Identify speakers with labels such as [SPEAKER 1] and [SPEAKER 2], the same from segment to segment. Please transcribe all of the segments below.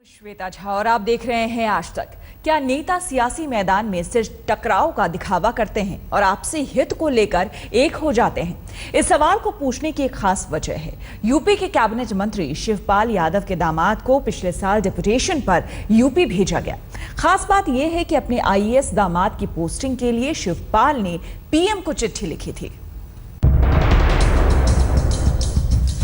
[SPEAKER 1] श्वेता झा और आप देख रहे हैं आज तक। क्या नेता सियासी मैदान में सिर्फ टकराव का दिखावा करते हैं और आपसी हित को लेकर एक हो जाते हैं? इस सवाल को पूछने की एक खास वजह है। यूपी के कैबिनेट मंत्री शिवपाल यादव के दामाद को पिछले साल डिप्यूटेशन पर यूपी भेजा गया। खास बात यह है कि अपने आईएएस दामाद की पोस्टिंग के लिए शिवपाल ने पीएम को चिट्ठी लिखी थी।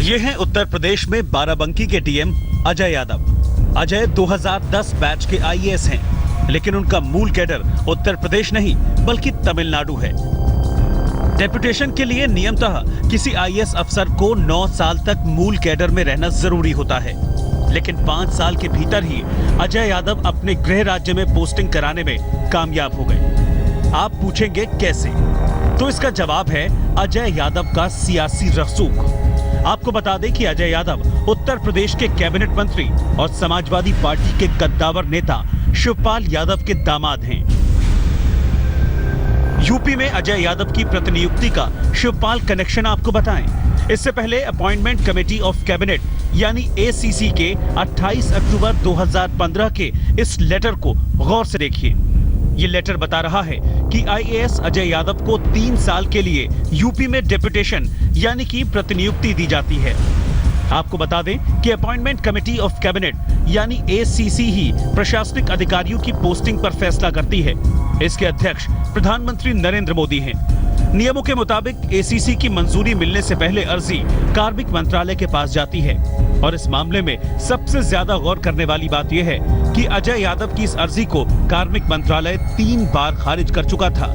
[SPEAKER 2] ये हैं उत्तर प्रदेश में बाराबंकी के डीएम अजय यादव। अजय 2010 बैच के आईएएस हैं, लेकिन उनका मूल कैडर उत्तर प्रदेश नहीं बल्कि तमिलनाडु है। डेप्यूटेशन के लिए नियमतः किसी आईएएस अफसर को 9 साल तक मूल कैडर में रहना जरूरी होता है, लेकिन 5 साल के भीतर ही अजय यादव अपने गृह राज्य में पोस्टिंग कराने में कामयाब हो गए। आप पूछेंगे कैसे? तो इसका जवाब है अजय यादव का सियासी रसूख। आपको बता दें कि अजय यादव उत्तर प्रदेश के कैबिनेट मंत्री और समाजवादी पार्टी के कद्दावर नेता शिवपाल यादव के दामाद हैं। यूपी में अजय यादव की प्रतिनियुक्ति का शिवपाल कनेक्शन आपको बताएं। इससे पहले अपॉइंटमेंट कमेटी ऑफ कैबिनेट यानी एसीसी के 28 अक्टूबर 2015 के इस लेटर को गौर से देखिए। ये लेटर बता रहा है कि आईएएस अजय यादव को 3 साल के लिए यूपी में डेप्यूटेशन यानी कि प्रतिनियुक्ति दी जाती है। आपको बता दें कि अपॉइंटमेंट कमेटी ऑफ कैबिनेट यानी एसीसी ही प्रशासनिक अधिकारियों की पोस्टिंग पर फैसला करती है। इसके अध्यक्ष प्रधानमंत्री नरेंद्र मोदी हैं। नियमों के मुताबिक एसीसी की मंजूरी मिलने से पहले अर्जी कार्मिक मंत्रालय के पास जाती है और इस मामले में सबसे ज्यादा गौर करने वाली बात यह है कि अजय यादव की इस अर्जी को कार्मिक मंत्रालय 3 बार खारिज कर चुका था।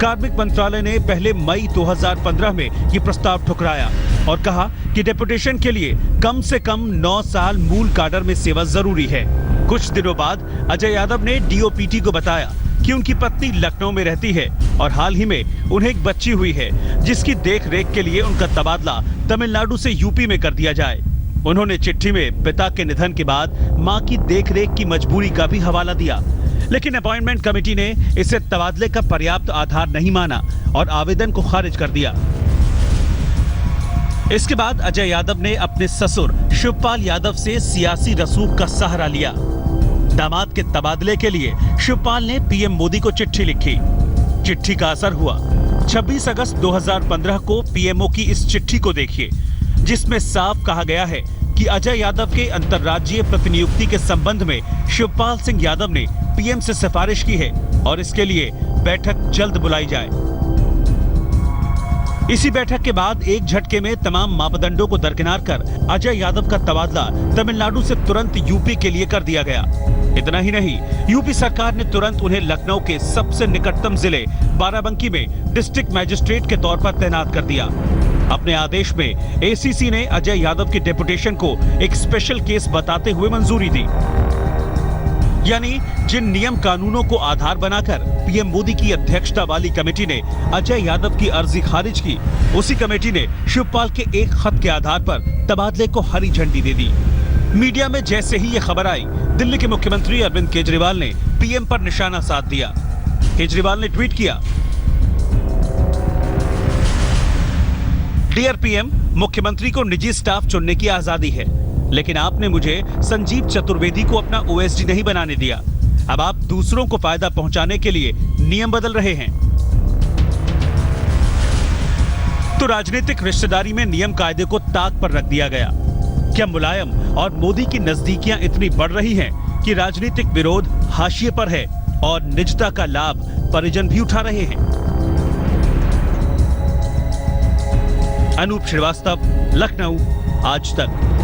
[SPEAKER 2] कार्मिक मंत्रालय ने पहले मई 2015 में ये प्रस्ताव ठुकराया और कहा कि डेप्यूटेशन के लिए कम से कम 9 साल मूल काडर में सेवा जरूरी है। कुछ दिनों बाद अजय यादव ने डीओपीटी को बताया कि उनकी पत्नी लखनऊ में रहती है और हाल ही में उन्हें एक बच्ची हुई है, जिसकी देख रेख के लिए उनका तबादला तमिलनाडु से यूपी में कर दिया जाए। उन्होंने चिट्ठी में पिता के निधन के बाद मां की देखरेख की मजबूरी का भी हवाला दिया, लेकिन अपॉइंटमेंट कमेटी ने इसे तबादले का पर्याप्त आधार नहीं माना और आवेदन को खारिज कर दिया। इसके बाद अजय यादव ने अपने ससुर शिवपाल यादव से सियासी रसूख का सहारा लिया। दामाद के तबादले के लिए शिवपाल ने पीएम मोदी को चिट्ठी लिखी। चिट्ठी का असर हुआ। 26 अगस्त 2015 को पीएमओ की इस चिट्ठी को देखिए, जिसमें साफ कहा गया है कि अजय यादव के अंतर्राज्यीय प्रतिनियुक्ति के संबंध में शिवपाल सिंह यादव ने पीएम से सिफारिश की है और इसके लिए बैठक जल्द बुलाई जाए। इसी बैठक के बाद एक झटके में तमाम मापदंडों को दरकिनार कर अजय यादव का तबादला तमिलनाडु से तुरंत यूपी के लिए कर दिया गया। इतना ही नहीं, यूपी सरकार ने तुरंत उन्हें लखनऊ के सबसे निकटतम जिले बाराबंकी में डिस्ट्रिक्ट मैजिस्ट्रेट के तौर पर तैनात कर दिया। अपने आदेश में एसीसी ने अजय यादव की डेप्यूटेशन को एक स्पेशल केस बताते हुए मंजूरी दी। यानी जिन नियम कानूनों को आधार बनाकर पीएम मोदी की अध्यक्षता वाली कमेटी ने अजय यादव की अर्जी खारिज की, उसी कमेटी ने शिवपाल के एक खत के आधार पर तबादले को हरी झंडी दे दी। मीडिया में जैसे ही ये खबर आई, दिल्ली के मुख्यमंत्री अरविंद केजरीवाल ने पीएम पर निशाना साध दिया। केजरीवाल ने ट्वीट किया, डियर पीएम, मुख्यमंत्री को निजी स्टाफ चुनने की आजादी है, लेकिन आपने मुझे संजीव चतुर्वेदी को अपना ओएसडी नहीं बनाने दिया। अब आप दूसरों को फायदा पहुंचाने के लिए नियम बदल रहे हैं। तो राजनीतिक रिश्तेदारी में नियम कायदे को ताक पर रख दिया गया। क्या मुलायम और मोदी की नजदीकियां इतनी बढ़ रही हैं कि राजनीतिक विरोध हाशिए पर है और निजता का लाभ परिजन भी उठा रहे हैं? अनूप श्रीवास्तव, लखनऊ, आज तक।